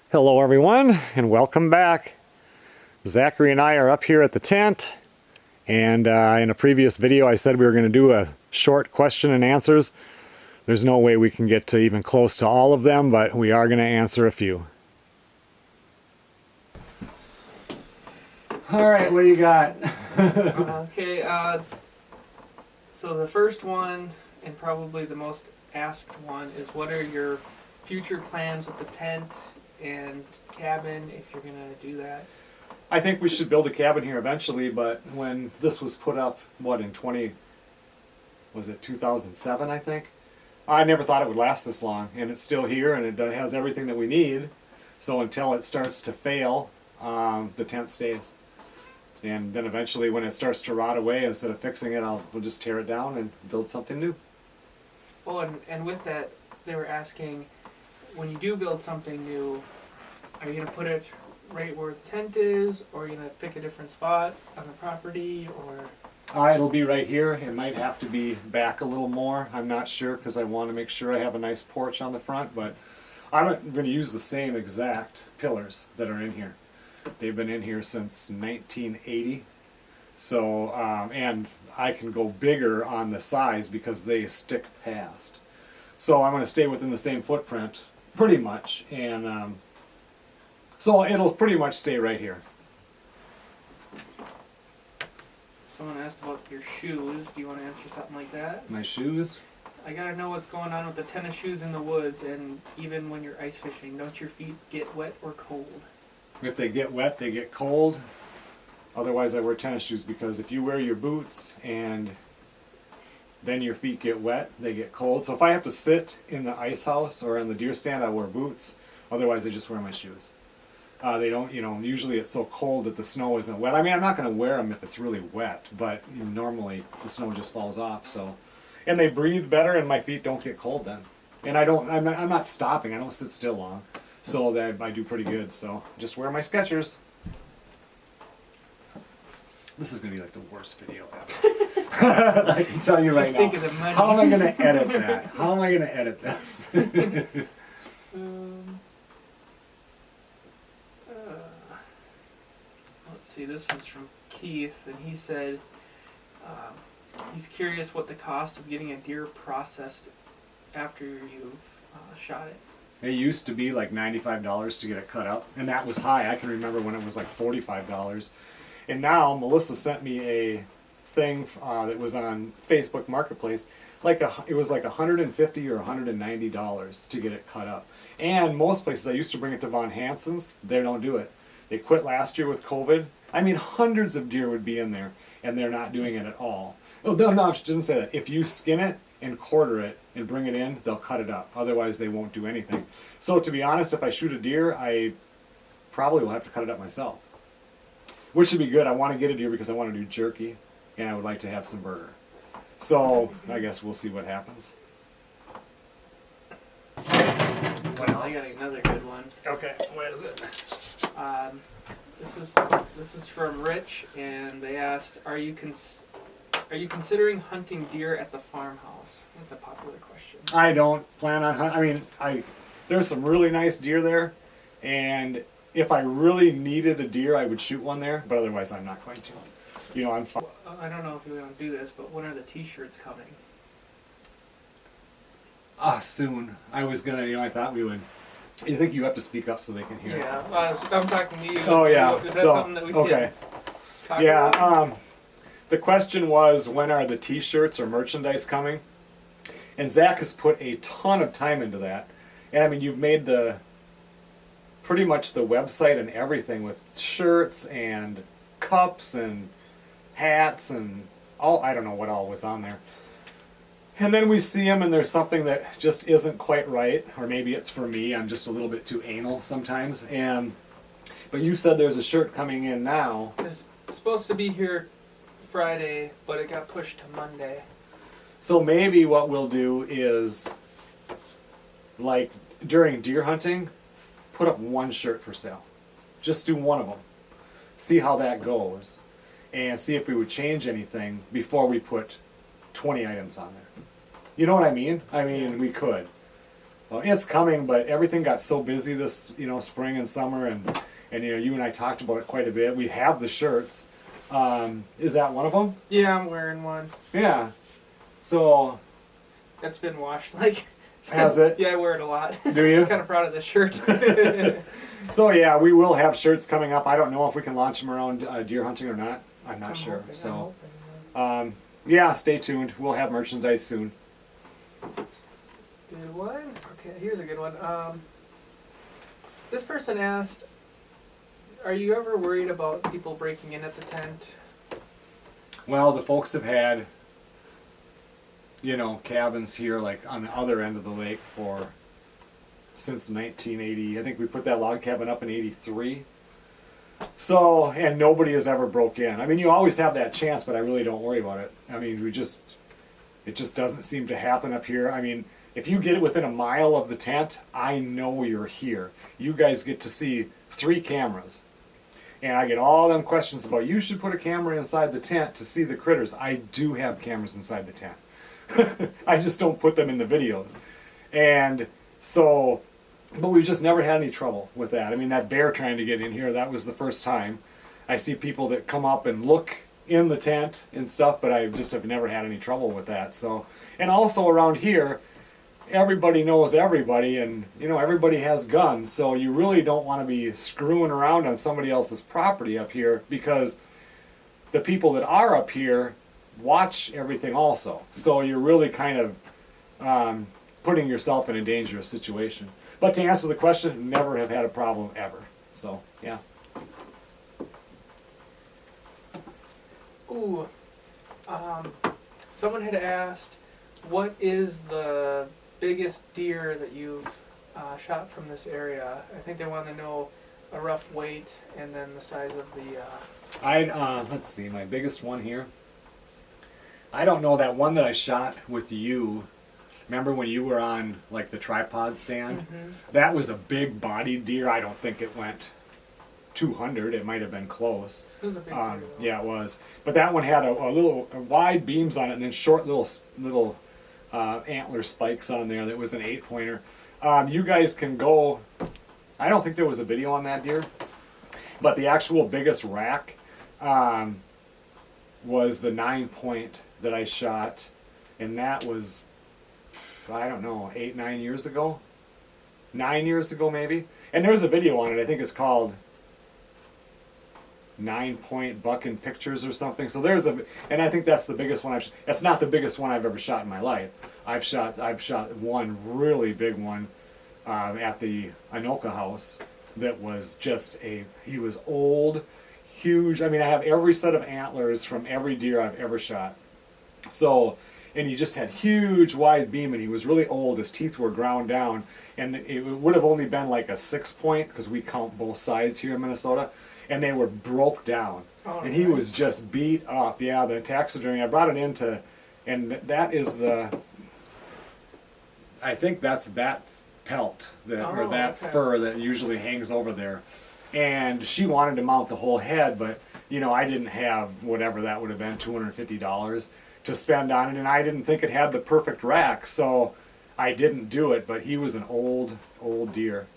Hello everyone and welcome back. Zachary and I are up here at the tent, and in a previous video I said we were going to do a short question and answers. There's no way we can get to even close to all of them, but we are going to answer a few. Alright, what do you got? Okay, so the first one, and probably the most asked one, is what are your future plans with the tent and cabin, if you're gonna do that? I think we should build a cabin here eventually, but when this was put up, what, in 2007, I think? I never thought it would last this long, and it's still here, and it has everything that we need. So until it starts to fail, the tent stays. And then eventually when it starts to rot away, instead of fixing it, we'll just tear it down and build something new. Well, and with that, they were asking, when you do build something new, are you going to put it right where the tent is, or are you going to pick a different spot on the property, or? It'll be right here. It might have to be back a little more. I'm not sure, because I want to make sure I have a nice porch on the front, but I'm going to use the same exact pillars that are in here. They've been in here since 1980. So, and I can go bigger on the size because they stick past. So I'm going to stay within the same footprint, pretty much, and so it'll pretty much stay right here. Someone asked about your shoes. Do you want to answer something like that? My shoes? I gotta know what's going on with the tennis shoes in the woods, and even when you're ice fishing, don't your feet get wet or cold? If they get wet, they get cold. Otherwise, I wear tennis shoes, because if you wear your boots and then your feet get wet, they get cold. So if I have to sit in the ice house or in the deer stand, I wear boots. Otherwise, I just wear my shoes. They don't, usually it's so cold that the snow isn't wet. I mean, I'm not going to wear them if it's really wet, but normally the snow just falls off. So, and they breathe better, and my feet don't get cold then. And I'm not stopping. I don't sit still long. So that I do pretty good. So just wear my Skechers. This is going to be like the worst video ever. I can tell you right now. How am I going to edit that? How am I going to edit this? Let's see, this is from Keith, and he said he's curious what the cost of getting a deer processed after you've shot it. It used to be like $95 to get it cut up, and that was high. I can remember when it was like $45. And now Melissa sent me a thing that was on Facebook Marketplace. It was like $150 or $190 to get it cut up. And most places, I used to bring it to Von Hansen's, they don't do it. They quit last year with COVID. I mean, hundreds of deer would be in there, and they're not doing it at all. Oh, no, I didn't say that. If you skin it and quarter it and bring it in, they'll cut it up. Otherwise, they won't do anything. So to be honest, if I shoot a deer, I probably will have to cut it up myself. Which would be good. I want to get a deer because I want to do jerky, and I would like to have some burger. So I guess we'll see what happens. Well, I got another good one. Okay, what is it? This is from Rich, and they asked, are you considering hunting deer at the farmhouse? That's a popular question. I don't plan on hunting. I mean, there's some really nice deer there, and if I really needed a deer, I would shoot one there, but otherwise I'm not going to. I'm fine. I don't know if we want to do this, but when are the t-shirts coming? Soon. I was gonna, I thought we would. You think you have to speak up so they can hear? Yeah, I'm talking to you. Oh, yeah. Is that something that we can talk about? The question was, when are the t-shirts or merchandise coming? And Zach has put a ton of time into that. And I mean, you've made pretty much the website and everything with shirts and cups and hats and I don't know what all was on there. And then we see them and there's something that just isn't quite right, or maybe it's for me, I'm just a little bit too anal sometimes. But you said there's a shirt coming in now. It's supposed to be here Friday, but it got pushed to Monday. So maybe what we'll do is, like during deer hunting, put up one shirt for sale. Just do one of them. See how that goes. And see if we would change anything before we put 20 items on there. You know what I mean? I mean, we could. Well, it's coming, but everything got so busy this, spring and summer, and you and I talked about it quite a bit. We have the shirts. Is that one of them? Yeah, I'm wearing one. Yeah. So. It's been washed, like. Has it? Yeah, I wear it a lot. Do you? I'm kind of proud of this shirt. So yeah, we will have shirts coming up. I don't know if we can launch them around deer hunting or not. I'm not sure. So. Yeah, stay tuned. We'll have merchandise soon. Good one. Okay, here's a good one. This person asked, are you ever worried about people breaking in at the tent? Well, the folks have had, cabins here like on the other end of the lake since 1980. I think we put that log cabin up in 83. So, and nobody has ever broke in. I mean, you always have that chance, but I really don't worry about it. I mean, it just doesn't seem to happen up here. I mean, if you get it within a mile of the tent, I know you're here. You guys get to see 3 cameras. And I get all them questions about, you should put a camera inside the tent to see the critters. I do have cameras inside the tent. I just don't put them in the videos. And so, but we've just never had any trouble with that. I mean, that bear trying to get in here, that was the first time. I see people that come up and look in the tent and stuff, but I just have never had any trouble with that. So, and also around here, everybody knows everybody, and everybody has guns, so you really don't want to be screwing around on somebody else's property up here, because the people that are up here watch everything also. So you're really kind of putting yourself in a dangerous situation. But to answer the question, never have had a problem ever. So yeah. Ooh, someone had asked, what is the biggest deer that you've shot from this area? I think they want to know a rough weight and then the size of the... Let's see, my biggest one here. I don't know, that one that I shot with you. Remember when you were on like the tripod stand? Mm-hmm. That was a big bodied deer. I don't think it went 200. It might have been close. It was a big deer. Yeah, it was. But that one had a wide beams on it, and then short little antler spikes on there. That was an 8-pointer. You guys can go. I don't think there was a video on that deer, but the actual biggest rack was the 9-point that I shot, and that was, I don't know, 8-9 years ago. 9 years ago maybe. And there's a video on it. I think it's called 9-Point Buck in Pictures or something. So and I think that's the biggest one that's not the biggest one I've ever shot in my life. I've shot one really big one at the Anoka house that was he was old, huge. I mean, I have every set of antlers from every deer I've ever shot. So, and he just had huge wide beam, and he was really old. His teeth were ground down, and it would have only been like a 6-point, because we count both sides here in Minnesota, and they were broke down. Oh, and he was just beat up. Yeah, the taxidermy, I brought it and that is I think that's that pelt, or that fur that usually hangs over there. And she wanted to mount the whole head, but I didn't have whatever that would have been, $250 to spend on it, and I didn't think it had the perfect rack, so I didn't do it. But he was an old deer.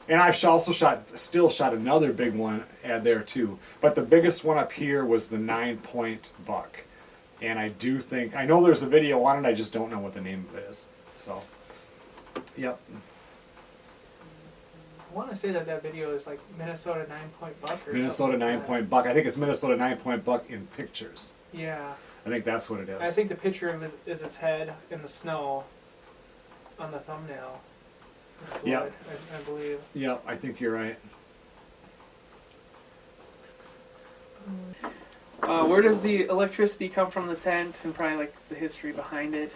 And I've also still shot another big one there too. But the biggest one up here was the 9-point buck. And I know there's a video on it, I just don't know what the name of it is. So, yep. I want to say that video is like Minnesota 9-point buck or Minnesota 9-point buck. I think it's Minnesota 9-point buck in pictures. Yeah. I think that's what it is. I think the picture of it is its head in the snow on the thumbnail. Yeah. I believe. Yeah, I think you're right. Where does the electricity come from the tent, and probably like the history behind it?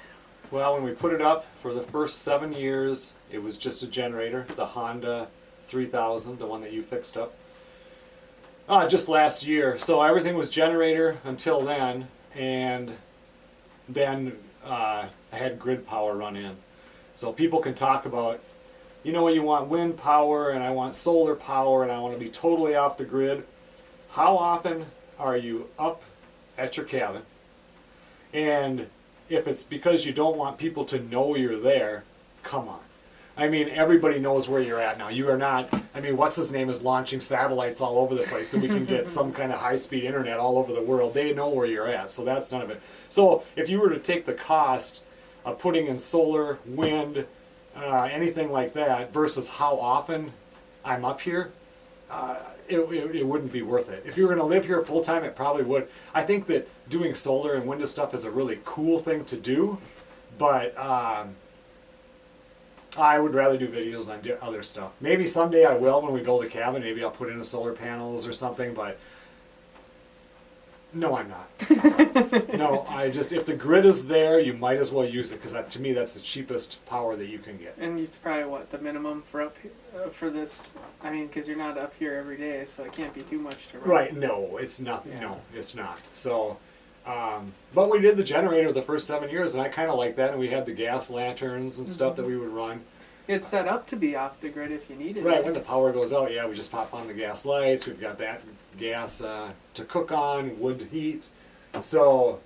Well, when we put it up for the first 7 years, it was just a generator, the Honda 3000, the one that you fixed up. Just last year. So everything was generator until then, and then I had grid power run in. So people can talk about, you want wind power, and I want solar power, and I want to be totally off the grid. How often are you up at your cabin? And if it's because you don't want people to know you're there, come on. I mean, everybody knows where you're at now. You are not, I mean, what's his name is launching satellites all over the place so we can get some kind of high-speed internet all over the world. They know where you're at, so that's none of it. So if you were to take the cost of putting in solar, wind, anything like that versus how often I'm up here, it wouldn't be worth it. If you were going to live here full time, it probably would. I think that doing solar and wind stuff is a really cool thing to do, but I would rather do videos on other stuff. Maybe someday I will when we build a cabin. Maybe I'll put in solar panels or something, but no, I'm not. No, if the grid is there, you might as well use it, because to me that's the cheapest power that you can get. And it's probably what the minimum for up here, for this. I mean, because you're not up here every day, so it can't be too much to run. Right? No, it's not. Yeah. No, it's not. So, but we did the generator the first 7 years, and I kind of like that. And we had the gas lanterns and stuff that we would run. It's set up to be off the grid if you need it. Right, when the power goes out, yeah, we just pop on the gas lights. We've got that gas to cook on, wood heat. So,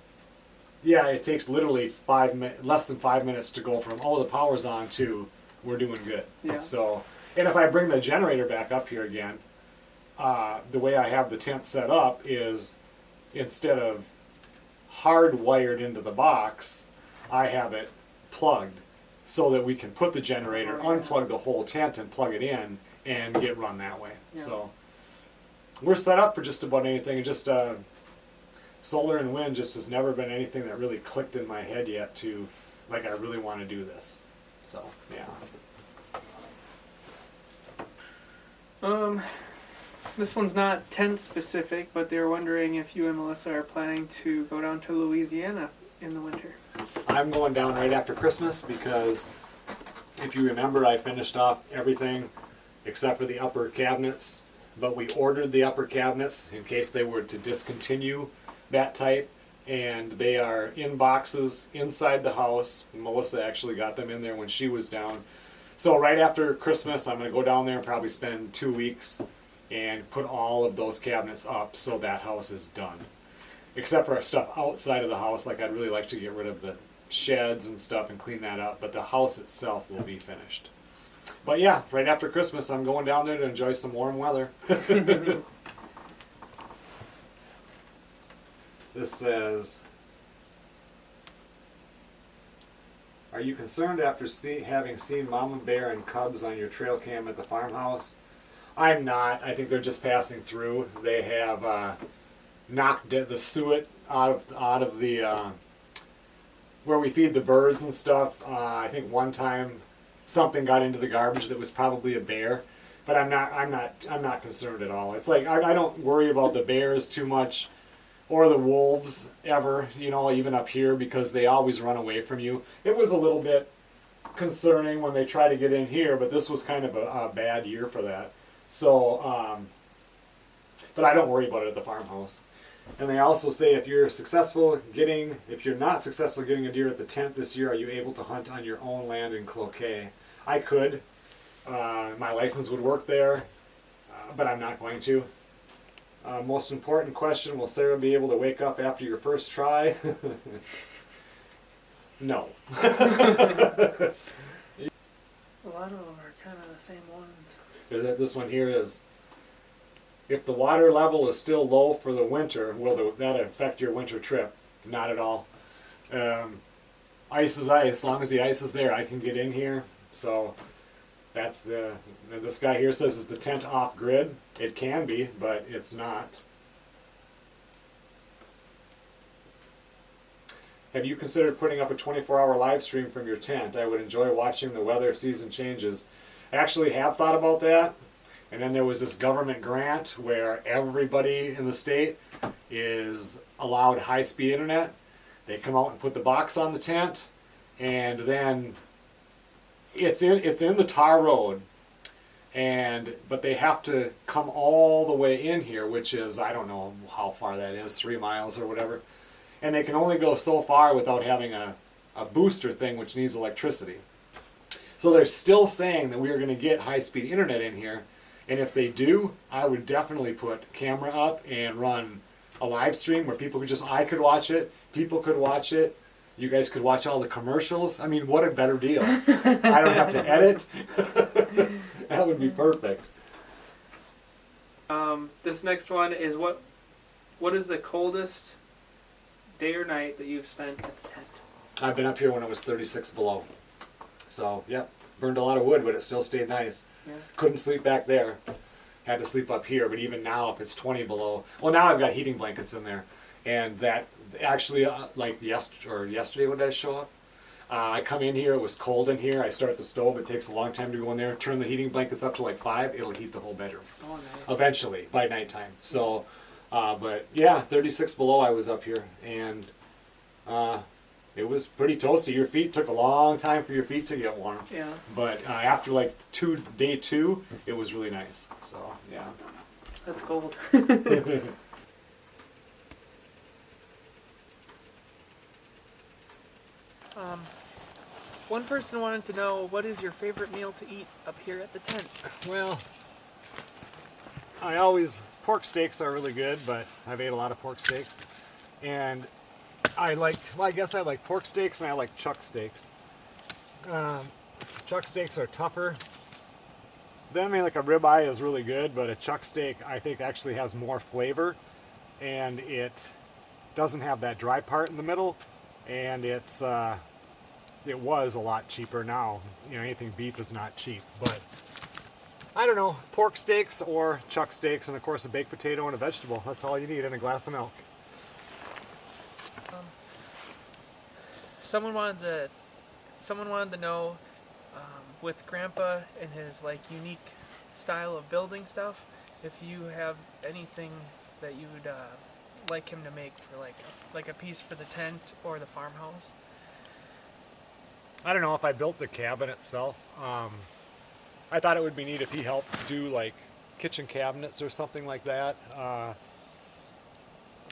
yeah, it takes literally less than 5 minutes to go from, the power's on to, we're doing good. Yeah. So, and if I bring the generator back up here again, the way I have the tent set up is, instead of hardwired into the box, I have it plugged, so that we can put the generator, unplug the whole tent and plug it in and get run that way. Yeah. So we're set up for just about anything. Just solar and wind just has never been anything that really clicked in my head yet to, like, I really want to do this. So, yeah. This one's not tent specific, but they're wondering if you and Melissa are planning to go down to Louisiana in the winter. I'm going down right after Christmas because, if you remember, I finished off everything except for the upper cabinets, but we ordered the upper cabinets in case they were to discontinue that type, and they are in boxes inside the house. Melissa actually got them in there when she was down. So right after Christmas, I'm going to go down there and probably spend 2 weeks and put all of those cabinets up so that house is done. Except for stuff outside of the house, like I'd really like to get rid of the sheds and stuff and clean that up, but the house itself will be finished. But yeah, right after Christmas, I'm going down there to enjoy some warm weather. This says, are you concerned after having seen Mama Bear and cubs on your trail cam at the farmhouse? I'm not. I think they're just passing through. They have knocked the suet out of the where we feed the birds and stuff. I think one time something got into the garbage that was probably a bear, but I'm not concerned at all. It's like I don't worry about the bears too much, or the wolves ever, even up here, because they always run away from you. It was a little bit concerning when they try to get in here, but this was kind of a bad year for that. So, but I don't worry about it at the farmhouse. And they also say if you're not successful getting a deer at the tent this year, are you able to hunt on your own land in Cloquet? I could. My license would work there, but I'm not going to. Most important question, will Sarah be able to wake up after your first try? No. A lot of them are kind of the same ones. This one here is, if the water level is still low for the winter, will that affect your winter trip? Not at all. Ice is ice. As long as the ice is there, I can get in here. So that's this guy here says, is the tent off grid? It can be, but it's not. Have you considered putting up a 24-hour live stream from your tent? I would enjoy watching the weather season changes. I actually have thought about that. And then there was this government grant where everybody in the state is allowed high-speed internet. They come out and put the box on the tent, and then it's in the tar road, but they have to come all the way in here, which is, I don't know how far that is, 3 miles or whatever. And they can only go so far without having a booster thing, which needs electricity. So they're still saying that we are going to get high-speed internet in here. And if they do, I would definitely put camera up and run a live stream where people could I could watch it, people could watch it, You guys could watch all the commercials. I mean, what a better deal. I don't have to edit. That would be perfect. This next one is what is the coldest day or night that you've spent at the tent? I've been up here when it was 36 below. So, yep, burned a lot of wood, but it still stayed nice. Yeah. Couldn't sleep back there. Had to sleep up here, but even now, if it's 20 below, well, now I've got heating blankets in there. And that actually, like yesterday when did I show up? I come in here, it was cold in here. I start the stove, it takes a long time to go in there. Turn the heating blankets up to like 5, it'll heat the whole bedroom. Oh, nice. Eventually, by nighttime. So, but yeah, 36 below I was up here, and it was pretty toasty. Your feet took a long time for your feet to get warm. Yeah. But after like day two, it was really nice. So, yeah. That's cold. One person wanted to know, what is your favorite meal to eat up here at the tent? Well, pork steaks are really good, but I've ate a lot of pork steaks. And I guess I like pork steaks and I like chuck steaks. Chuck steaks are tougher. Then I mean, like a ribeye is really good, but a chuck steak I think actually has more flavor, and it doesn't have that dry part in the middle, and it was a lot cheaper now. You know, anything beef is not cheap, but I don't know, pork steaks or chuck steaks, and of course a baked potato and a vegetable. That's all you need, and a glass of milk. Someone wanted to know, with Grandpa and his like unique style of building stuff, if you have anything that you would like him to make for like a piece for the tent or the farmhouse. I don't know if I built the cabin itself. I thought it would be neat if he helped do like kitchen cabinets or something like that.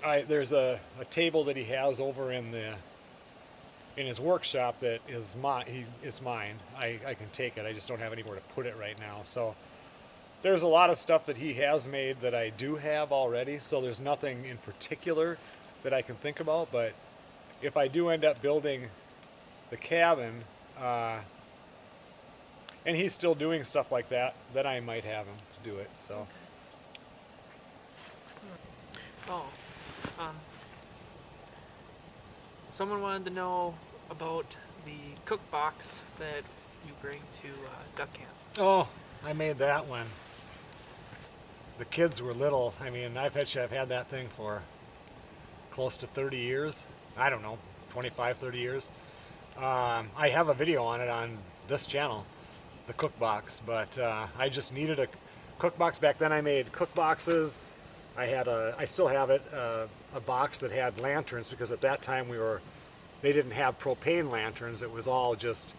There's a table that he has over in his workshop that is mine. I can take it. I just don't have anywhere to put it right now. So there's a lot of stuff that he has made that I do have already. So there's nothing in particular that I can think about. But if I do end up building the cabin, and he's still doing stuff like that, then I might have him do it. So. Oh, someone wanted to know about the cook box that you bring to duck camp. Oh, I made that one. The kids were little. I mean, I've had that thing for close to 30 years. I don't know, 25, 30 years. I have a video on it on this channel, the cook box, but I just needed a cook box. Back then I made cook boxes. I still have it, a box that had lanterns, because at that time they didn't have propane lanterns. It was all just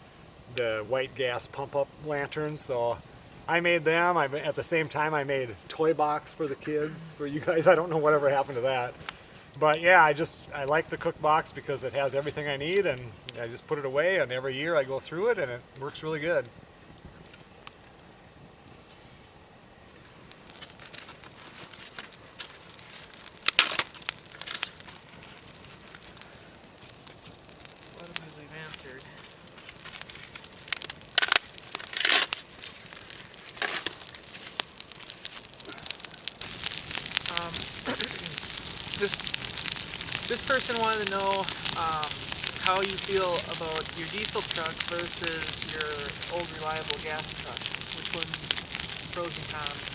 the white gas pump up lanterns. So I made them. At the same time I made a toy box for the kids, for you guys. I don't know whatever happened to that. But yeah, I like the cook box because it has everything I need, and I just put it away, and every year I go through it and it works really good. We've answered. This person wanted to know how you feel about your diesel truck versus your old reliable gas truck. Which one, pros and cons?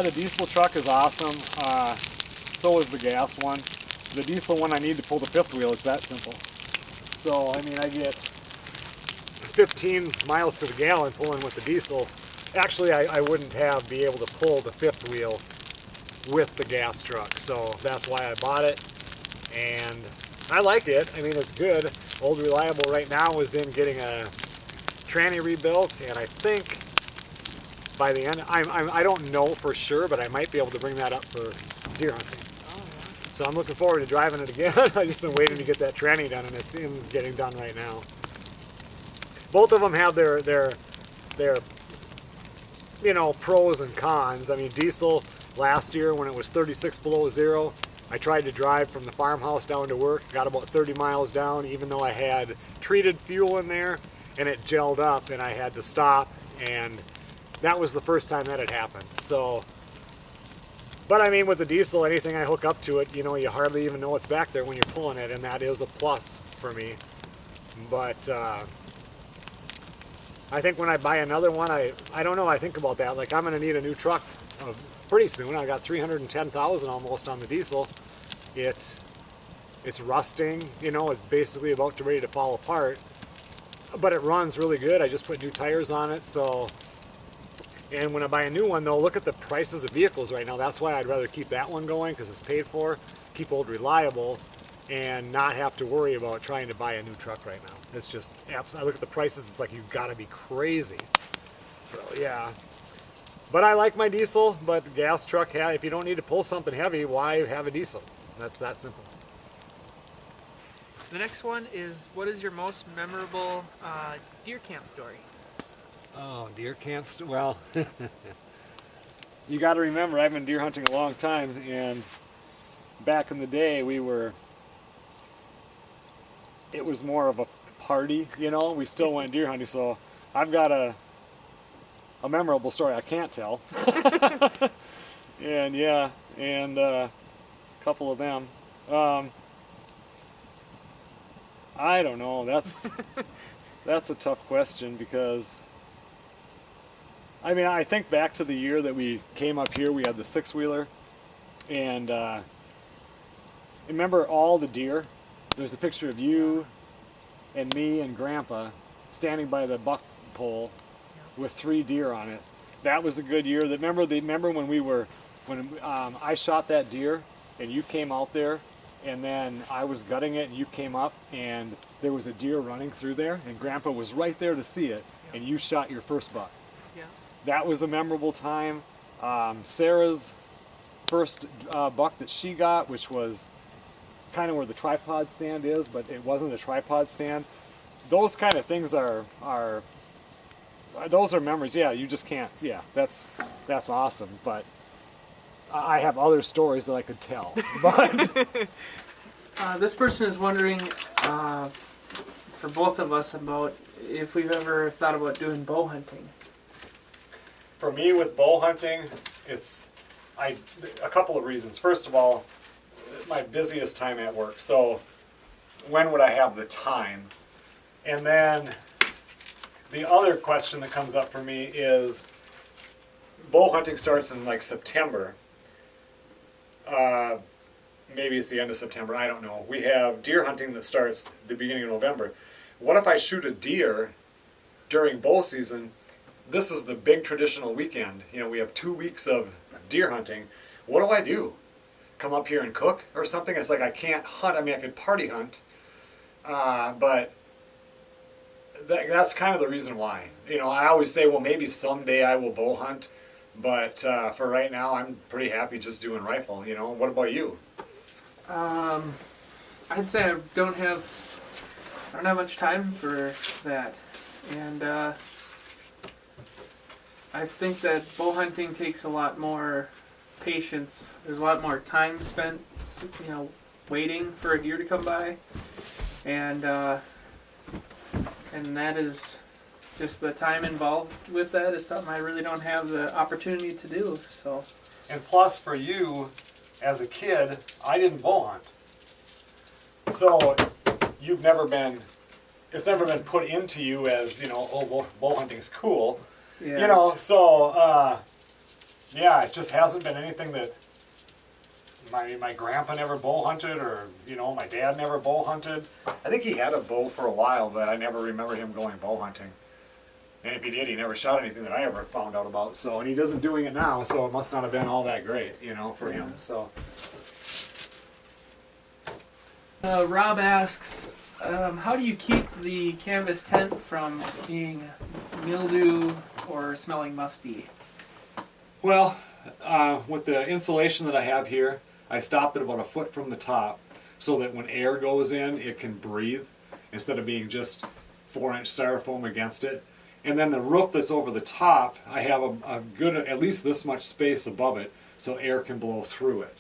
The diesel truck is awesome. So is the gas one. The diesel one, I need to pull the fifth wheel. It's that simple. So, I mean, I get 15 miles to the gallon pulling with the diesel. Actually, I wouldn't be able to pull the fifth wheel with the gas truck. So that's why I bought it. And I like it. I mean, it's good. Old Reliable right now is in getting a tranny rebuilt, and I think by the end, I don't know for sure, but I might be able to bring that up for deer hunting. Oh, yeah. So I'm looking forward to driving it again. I've just been waiting to get that tranny done, and it's getting done right now. Both of them have their pros and cons. I mean, diesel last year when it was 36 below zero, I tried to drive from the farmhouse down to work, got about 30 miles down, even though I had treated fuel in there, and it gelled up, and I had to stop, and that was the first time that had happened. So, but I mean, with the diesel, anything I hook up to it, you know, you hardly even know it's back there when you're pulling it, and that is a plus for me. But I think when I buy another one, I don't know, I think about that. Like, I'm going to need a new truck pretty soon. I got 310,000 almost on the diesel. It's rusting, you know, it's basically about to ready to fall apart, but it runs really good. I just put new tires on it. So, and when I buy a new one though, look at the prices of vehicles right now. That's why I'd rather keep that one going, because it's paid for, keep old reliable, and not have to worry about trying to buy a new truck right now. It's just, I look at the prices, it's like, you've got to be crazy. So yeah. But I like my diesel, but gas truck, if you don't need to pull something heavy, why have a diesel? That's that simple. The next one is, what is your most memorable deer camp story? Oh, deer camps? Well, you got to remember, I've been deer hunting a long time, and back in the day, it was more of a party, you know? We still went deer hunting, so I've got a memorable story I can't tell. And yeah, and a couple of them. I don't know. That's a tough question, because I mean, I think back to the year that we came up here. We had the 6-wheeler, and remember all the deer. There's a picture of you and me and Grandpa standing by the buck pole with 3 deer on it. That was a good year. Remember when I shot that deer and you came out there, and then I was gutting it and you came up and there was a deer running through there, and Grandpa was right there to see it, and you shot your first buck. Yeah. That was a memorable time. Sarah's first buck that she got, which was kind of where the tripod stand is, but it wasn't a tripod stand. Those kind of things are those are memories. Yeah, you just can't. Yeah, that's awesome. But I have other stories that I could tell. But this person is wondering, for both of us, about if we've ever thought about doing bow hunting. for me with bow hunting, it's a couple of reasons. First of all, my busiest time at work. So when would I have the time? And then the other question that comes up for me is, bow hunting starts in like September. Maybe it's the end of September, I don't know. We have deer hunting that starts the beginning of November. What if I shoot a deer during bow season? This is the big traditional weekend. You know, we have 2 weeks of deer hunting. What do? Come up here and cook or something? It's like I can't hunt. I mean, I could party hunt, but that's kind of the reason why. You know, I always say, well, maybe someday I will bow hunt, but for right now, I'm pretty happy just doing rifle. You know, what about you? I'd say I don't have much time for that, and I think that bow hunting takes a lot more patience. There's a lot more time spent, you know, waiting for a deer to come by, and that is just the time involved with that is something I really don't have the opportunity to do. So. And plus, for you, as a kid, I didn't bow hunt, so it's never been put into you as, you know, oh, bow hunting's cool. Yeah. You know, so yeah, it just hasn't been anything that my grandpa never bow hunted, or, you know, my dad never bow hunted. I think he had a bow for a while, but I never remember him going bow hunting. And if he did, he never shot anything that I ever found out about. So, and he doesn't doing it now, so it must not have been all that great, you know, for him. So. Rob asks, how do you keep the canvas tent from being mildew or smelling musty? Well, with the insulation that I have here, I stopped it about a foot from the top so that when air goes in, it can breathe instead of being just 4-inch styrofoam against it. And then the roof that's over the top, I have a good, at least this much space above it, so air can blow through it.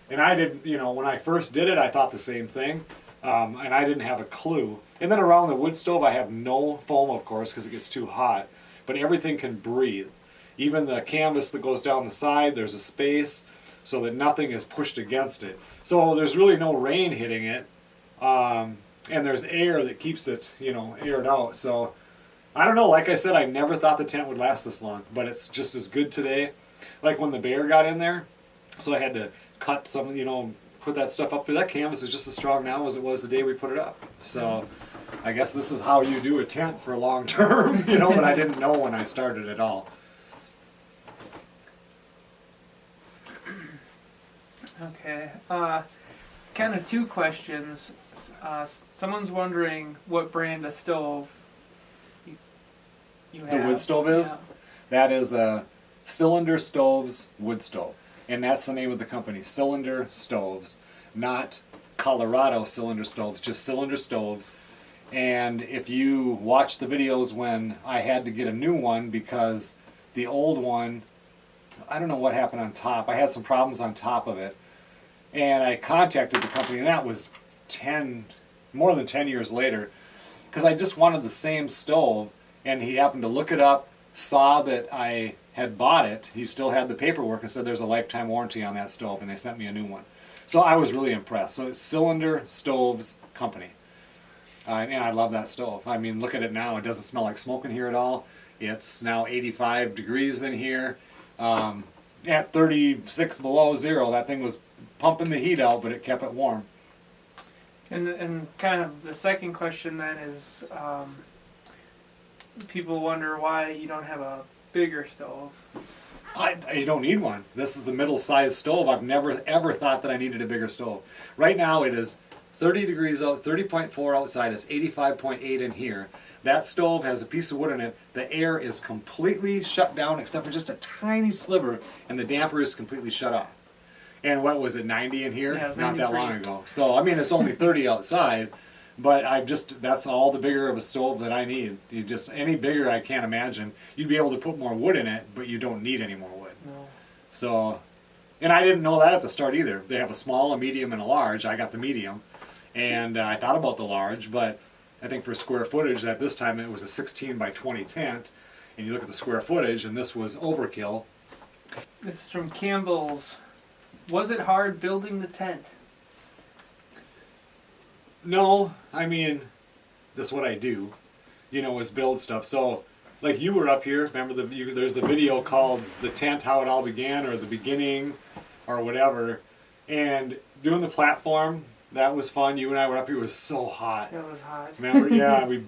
And I didn't, you know, when I first did it, I thought the same thing, and I didn't have a clue. And then around the wood stove, I have no foam, of course, because it gets too hot. But everything can breathe. Even the canvas that goes down the side, there's a space so that nothing is pushed against it. So there's really no rain hitting it, and there's air that keeps it, you know, aired out. So I don't know. Like I said, I never thought the tent would last this long, but it's just as good today. Like when the bear got in there, so I had to cut some, you know, put that stuff up. But that canvas is just as strong now as it was the day we put it up. So I guess this is how you do a tent for long term, you know, but I didn't know when I started at all. Okay. Kind of two questions. Someone's wondering what brand of stove you have. The wood stove is? Yeah. That is a Cylinder Stoves wood stove. And that's the name of the company, Cylinder Stoves. Not Colorado Cylinder Stoves, just Cylinder Stoves. And if you watch the videos when I had to get a new one because the old one, I don't know what happened on top. I had some problems on top of it. And I contacted the company, and that was more than 10 years later, because I just wanted the same stove. And he happened to look it up, saw that I had bought it. He still had the paperwork and said there's a lifetime warranty on that stove, and they sent me a new one. So I was really impressed. So it's Cylinder Stoves Company. And I love that stove. I mean, look at it now. It doesn't smell like smoke in here at all. It's now 85 degrees in here. At 36 below zero, that thing was pumping the heat out, but it kept it warm. And kind of the second question then is, people wonder why you don't have a bigger stove. I don't need one. This is the middle-sized stove. I've never ever thought that I needed a bigger stove. Right now it is 30 degrees out, 30.4 outside. It's 85.8 in here. That stove has a piece of wood in it. The air is completely shut down except for just a tiny sliver, and the damper is completely shut off. And what was it, 90 in here? Yeah, it was Not that 93. long ago. So I mean, it's only 30 outside. But that's all the bigger of a stove that I need. You just, any bigger I can't imagine. You'd be able to put more wood in it, but you don't need any more wood. No. So, and I didn't know that at the start either. They have a small, a medium, and a large. I got the medium. And I thought about the large, but I think for square footage, at this time it was a 16 by 20 tent. And you look at the square footage, and this was overkill. This is from Campbell's. Was it hard building the tent? No, I mean, that's what I do, you know, is build stuff. So, like you were up here, remember there's the video called The Tent, How It All Began, or The Beginning, or whatever. And doing the platform, that was fun. You and I were up here, it was so hot. It was hot. Remember, yeah, we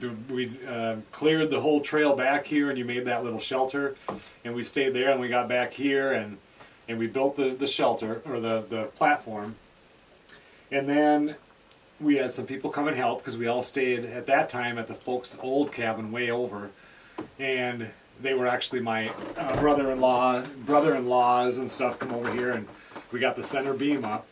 cleared the whole trail back here, and you made that little shelter. And we stayed there, and we got back here, and we built the shelter, or the platform. And then we had some people come and help because we all stayed at that time at the folks' old cabin way over, and they were actually my brother-in-laws and stuff come over here, and we got the center beam up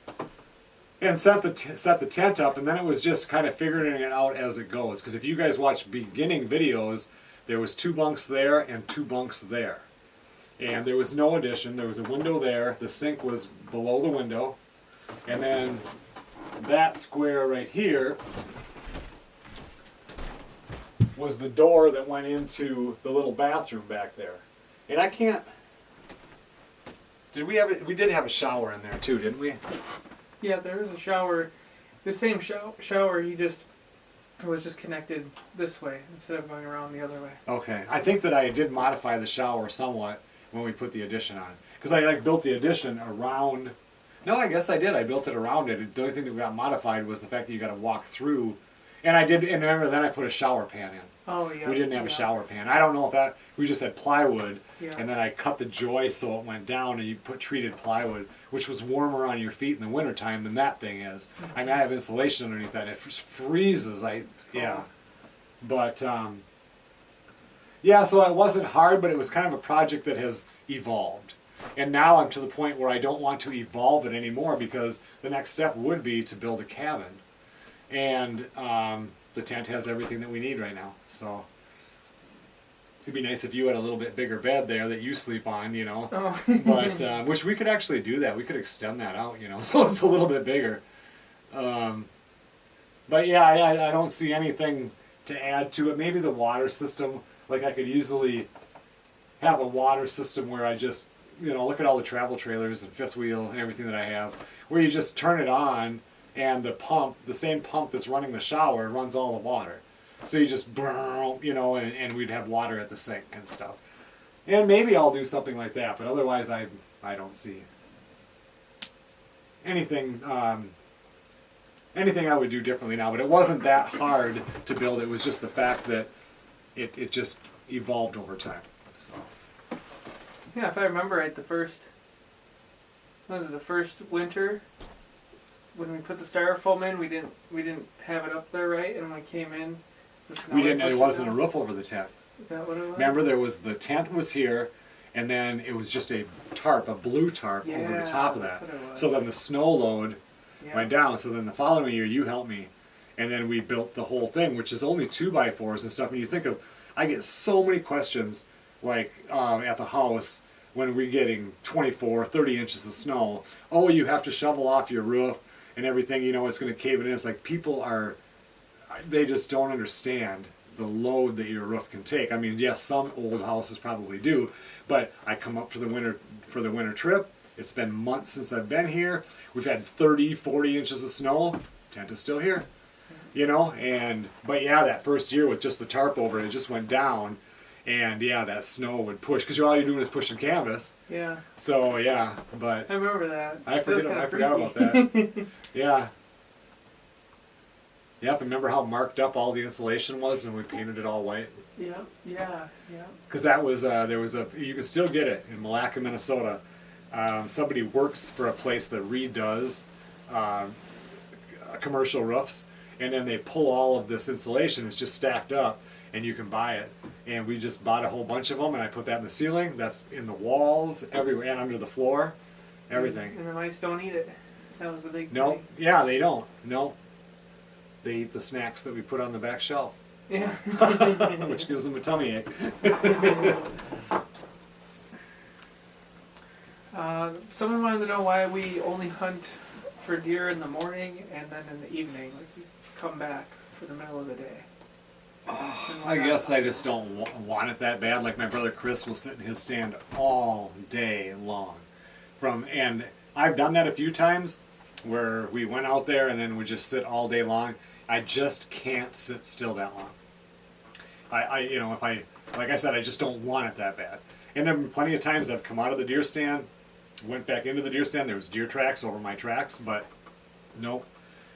and set the tent up, and then it was just kind of figuring it out as it goes. Because if you guys watch beginning videos, there was 2 bunks there and 2 bunks there, and there was no addition. There was a window there. The sink was below the window, and then that square right here was the door that went into the little bathroom back there. And I can't... We did have a shower in there too, didn't we? Yeah, there is a shower. The same shower, it was just connected this way instead of going around the other way. Okay. I think that I did modify the shower somewhat when we put the addition on. Because I built the addition around... No, I guess I did. I built it around it. The only thing that got modified was the fact that you got to walk through. And remember, then I put a shower pan in. Oh, yeah. We didn't have a shower pan. I don't know if we just had plywood, Yeah. and then I cut the joist so it went down, and you put treated plywood, which was warmer on your feet in the wintertime than that thing is. I mean, I have insulation underneath that. It freezes. Yeah. But, yeah, so it wasn't hard, but it was kind of a project that has evolved. And now I'm to the point where I don't want to evolve it anymore because the next step would be to build a cabin. And the tent has everything that we need right now. So It'd be nice if you had a little bit bigger bed there that you sleep on, you know. Oh. But which we could actually do that. We could extend that out, you know, so it's a little bit bigger. But yeah, I don't see anything to add to it. Maybe the water system. Like I could easily have a water system where I just, you know, look at all the travel trailers and fifth wheel and everything that I have, where you just turn it on and the pump, the same pump that's running the shower, runs all the water. So you just, you know, and we'd have water at the sink and stuff. And maybe I'll do something like that, but otherwise I don't see anything anything I would do differently now. But it wasn't that hard to build. It was just the fact that it just evolved over time. So Yeah, if I remember right, the first winter when we put the styrofoam in, we didn't have it up there right, and when we came in, the snow we didn't. It wasn't a down. roof over the tent. Is that what it was? Remember, the tent was here, and then it was just a tarp, a blue tarp over the top of that. That's what it was. So then the snow load Yeah. went down. So then the following year, you helped me, and then we built the whole thing, which is only 2x4s and stuff. And you think of, I get so many questions like at the house when we're getting 24, 30 inches of snow. Oh, you have to shovel off your roof and everything. You know, it's going to cave it in. It's like they just don't understand the load that your roof can take. I mean, yes, some old houses probably do, but I come up for the winter trip. It's been months since I've been here. We've had 30, 40 inches of snow. Tent is still here, you know. But yeah, that first year with just the tarp over it just went down, and yeah, that snow would push because all you're doing is pushing canvas. Yeah. So yeah, but I remember that. I forgot about freaky. that. Yeah. Yep, remember how marked up all the insulation was when we painted it all white? Yeah. Because that was, you can still get it in Malacca, Minnesota. Somebody works for a place that redoes commercial roofs, and then they pull all of this insulation, it's just stacked up, and you can buy it. And we just bought a whole bunch of them, and I put that in the ceiling, that's in the walls, everywhere, and under the floor, everything. And the mice don't eat it. That was the big No, thing. yeah, they don't. No. They eat the snacks that we put on the back shelf, Yeah. which gives them a tummy ache. Someone wanted to know why we only hunt for deer in the morning and then in the evening. Like we come back for the middle of the day. I guess I just don't want it that bad. Like my brother Chris will sit in his stand all day long. And I've done that a few times where we went out there and then would just sit all day long. I just can't sit still that long. You know, like I said, I just don't want it that bad. And there have been plenty of times I've come out of the deer stand, went back into the deer stand, there was deer tracks over my tracks, but nope.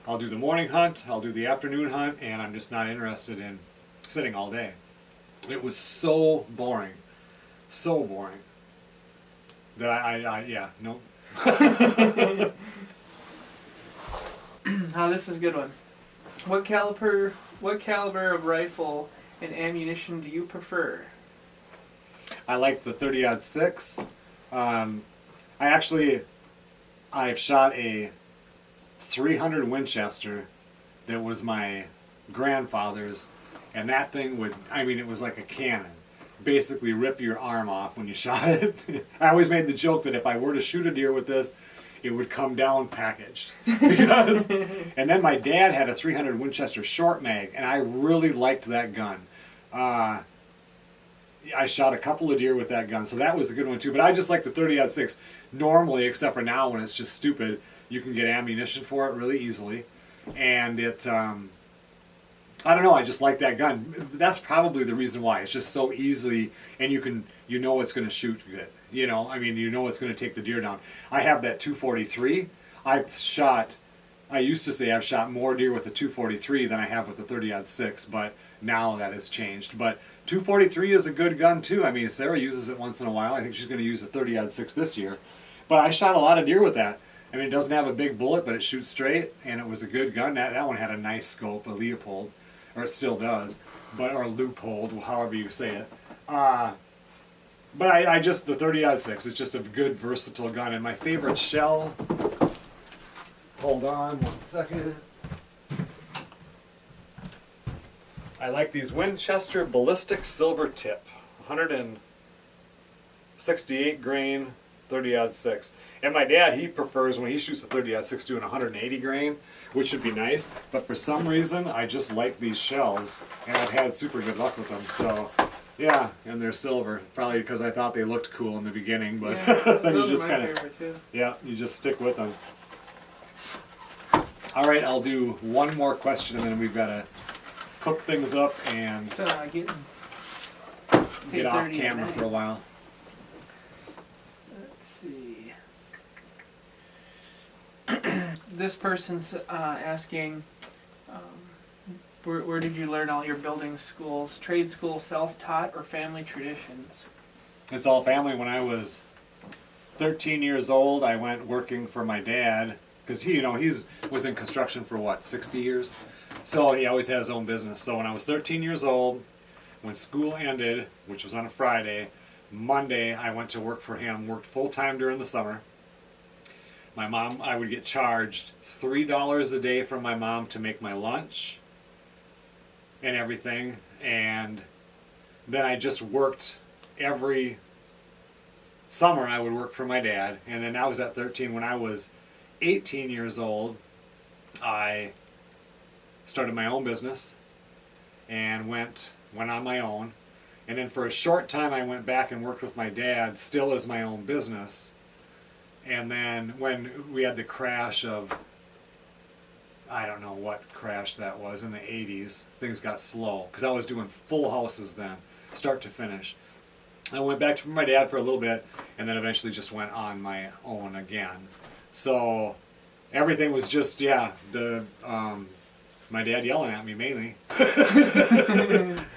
I'll do the morning hunt, I'll do the afternoon hunt, and I'm just not interested in sitting all day. It was so boring that yeah, nope. This is a good one. What caliber of rifle and ammunition do you prefer? I like the 30-06. I've shot a 300 Winchester that was my grandfather's, and that thing it was like a cannon. Basically rip your arm off when you shot it. I always made the joke that if I were to shoot a deer with this, it would come down packaged. And then my dad had a 300 Winchester short mag, and I really liked that gun. I shot a couple of deer with that gun, so that was a good one too. But I just like the 30-06. Normally, except for now when it's just stupid, you can get ammunition for it really easily. And I don't know, I just like that gun. That's probably the reason why. It's just so easily, and you know it's going to shoot good. You know, I mean, you know it's going to take the deer down. I have that 243. I used to say I've shot more deer with the 243 than I have with the 30-06, but now that has changed. But 243 is a good gun too. I mean, Sarah uses it once in a while. I think she's going to use a 30-06 this year. But I shot a lot of deer with that. I mean, it doesn't have a big bullet, but it shoots straight, and it was a good gun. That one had a nice scope, a Leopold, or it still does, or a Leupold, however you say it. But I just, the 30-06 is just a good, versatile gun. And my favorite shell, hold on one second. I like these Winchester Ballistic Silver Tip 168 grain, 30-06. And my dad, he prefers when he shoots a 30-06 doing 180 grain, which would be nice. But for some reason, I just like these shells, and I've had super good luck with them. So, yeah, and they're silver. Probably because I thought they looked cool in the beginning, but Yeah, then you those just are my kind of, favorite too. yeah, you just stick with them. All right, I'll do one more question, and then we've got to cook things up and So getting get off 8:30 at camera night. for a while. Let's see. This person's asking, where did you learn all your building schools? Trade school, self-taught, or family traditions? It's all family. When I was 13 years old, I went working for my dad because he was in construction for what, 60 years? So he always had his own business. So when I was 13 years old, when school ended, which was on a Friday, Monday I went to work for him, worked full-time during the summer. My mom, I would get charged $3 a day from my mom to make my lunch and everything. And then I just worked every summer. I would work for my dad. And then I was at 13. When I was 18 years old, I started my own business and went on my own. And then for a short time I went back and worked with my dad, still as my own business. And then when we had the crash of, I don't know what crash that was, in the 80s, things got slow because I was doing full houses then, start to finish. I went back to my dad for a little bit and then eventually just went on my own again. So everything was just, yeah, my dad yelling at me mainly.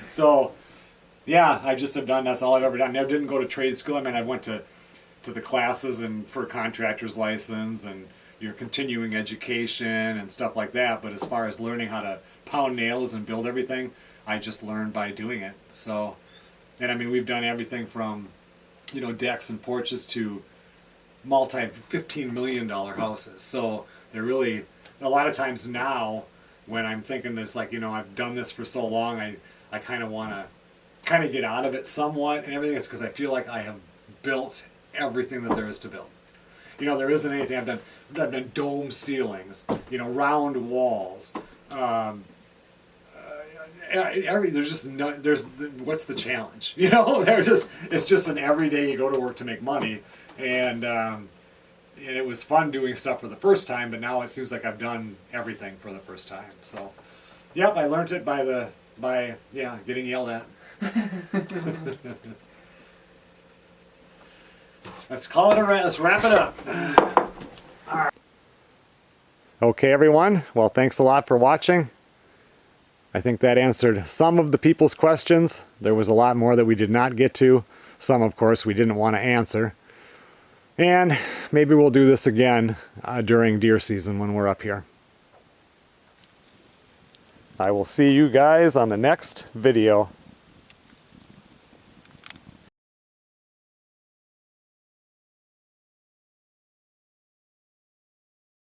So yeah, I just have done, that's all I've ever done. Never didn't go to trade school. I mean, I went to the classes and for contractor's license and your continuing education and stuff like that. But as far as learning how to pound nails and build everything, I just learned by doing it. So, and I mean, we've done everything from, decks and porches to $15 million houses. So they're really, a lot of times now when I'm thinking this, like, I've done this for so long, I kind of want to kind of get out of it somewhat and everything. It's because I feel like I have built everything that there is to build. There isn't anything I've done. I've done dome ceilings, round walls. There's just no. What's the challenge? It's just an everyday you go to work to make money, and it was fun doing stuff for the first time. But now it seems like I've done everything for the first time. So, yep, I learned it by getting yelled at. Let's call it a wrap. Let's wrap it up. All right. Okay, everyone. Well, thanks a lot for watching. I think that answered some of the people's questions. There was a lot more that we did not get to. Some, of course, we didn't want to answer. And maybe we'll do this again during deer season when we're up here. I will see you guys on the next video.